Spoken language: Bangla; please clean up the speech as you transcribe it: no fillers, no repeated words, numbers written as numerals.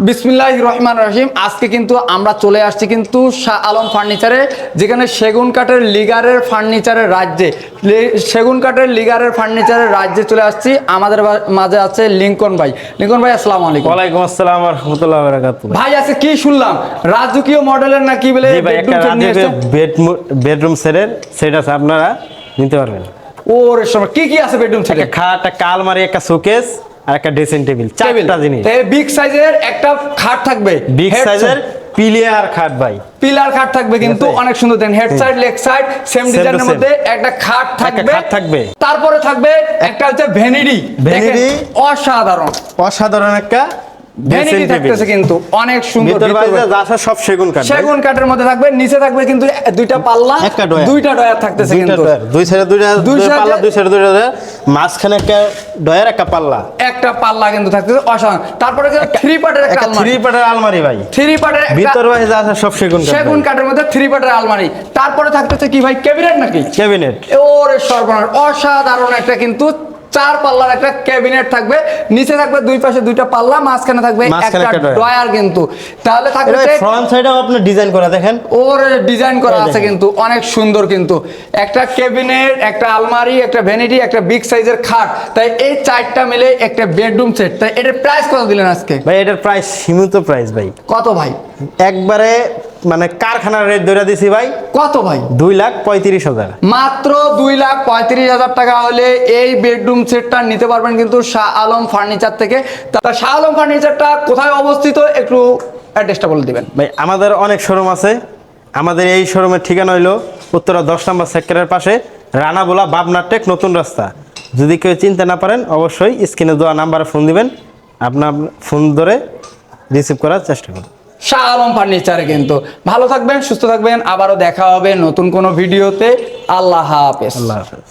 বিসমিল্লাহির রহমানির রহিম। আজকে কিন্তু আমরা চলে আসছি কিন্তু শাহ আলম ফার্নিচারে, যেখানে সেগুন কাঠের লিগারের ফার্নিচারের রাজ্যে, সেগুন কাঠের লিগারের ফার্নিচারের রাজ্যে চলে আসছি। আমাদের মাঝে আছে লিঙ্কন ভাই। লিঙ্কন ভাই, আসসালামু আলাইকুম। ওয়ালাইকুম আসসালাম ওয়া রাহমাতুল্লাহি ওয়া বারাকাতুহু। ভাই আজকে কি শুনলাম রাজকীয় মডেলের না কি বলে বেডরুম সেটের সেট আছে, আপনারা নিতে পারবেন। ওরে সময় কি কি আছে বেডরুম সেটে? একটা খাট, একটা আলমারি, একটা শোকেস আর একটা ড্রেসিং টেবিল, চারটা জিনিস। বিগ সাইজের একটা খাট থাকবে, বিগ সাইজের পিলিয়ার খাট ভাই, পিলার খাট থাকবে কিন্তু অনেক সুন্দর। Then head side leg side same ডিজাইনের মধ্যে একটা খাট থাকবে। তারপরে থাকবে একটা হচ্ছে ভ্যানিটি। অসাধারণ অসাধারণ একটা ভ্যানিটি থাকতেছে কিন্তু অনেক সুন্দর। ভিতর বাইরে যা আছে সব সেগুন কাঠ, সেগুন কাঠের মধ্যে থাকবে। নিচে থাকবে কিন্তু দুইটা পাল্লা, দুইটা ডয়ার থাকতেছে কিন্তু দুই সাইডে দুইটা পাল্লা, দুই সাইডে দুইটা ডয়ার, মাঝখানে একটা ডয়ার, একটা পাল্লা কিন্তু থাকতেছে অসাধারণ। তারপরে থ্রি পার্টের একটা আলমারি, থ্রি পার্টের আলমারি ভাই, থ্রি পার্টের ভিতর বাইরে যা আছে সব সেগুন কাঠের মধ্যে থ্রি পার্টের আলমারি। তারপরে থাকতেছে কি ভাই, ক্যাবিনেট নাকি? ক্যাবিনেট। ওরে সর্বনাশ, অসাধারণ একটা কিন্তু চার পাল্লার একটা ক্যাবিনেট থাকবে। নিচে থাকবে দুই পাশে দুইটা পাল্লা, মাঝখানে থাকবে একটা ডয়ার কিন্তু। তাহলে থাকবে ফ্রন্ট সাইডেও আপনি ডিজাইন করা দেখেন, ওর ডিজাইন করা আছে কিন্তু অনেক সুন্দর। কিন্তু একটা ক্যাবিনেট, একটা আলমারি, একটা ভ্যানিটি, একটা বিগ সাইজের খাট, তাই এই চারটা মিলে একটা বেডরুম সেট। তাই এটার প্রাইস কত দিলেন আজকে? ভাই এটার প্রাইস সীমিত প্রাইস ভাই। কত ভাই? একবারে মানে কারখানার রেট ধরে দিছি ভাই। কত ভাই? 2,35,000। মাত্র 2,35,000 টাকা হলে এই বেডরুম সেটটা নিতে পারবেন কিন্তু শাহ আলম ফার্নিচার থেকে। তা শাহ আলম ফার্নিচারটা কোথায় অবস্থিত একটু অ্যাড্রেসটা বলে দিবেন ভাই। আমাদের অনেক শোরুম আছে। আমাদের এই শোরুমের ঠিকানা হইলো উত্তরা 10 নম্বর সেক্টরের পাশে, রানাবোলা বাবনাটেক নতুন রাস্তা। যদি কেউ চিনতে না পারেন অবশ্যই স্ক্রিনে দেওয়া নাম্বারে ফোন দিবেন, আপনার ফোন ধরে রিসিভ করার চেষ্টা করুন। শাহ আলম ফার্নিচারে কিন্তু ভালো থাকবেন, সুস্থ থাকবেন। আবারও দেখা হবে নতুন কোনো ভিডিওতে। আল্লাহ হাফেজ। আল্লাহ হাফেজ।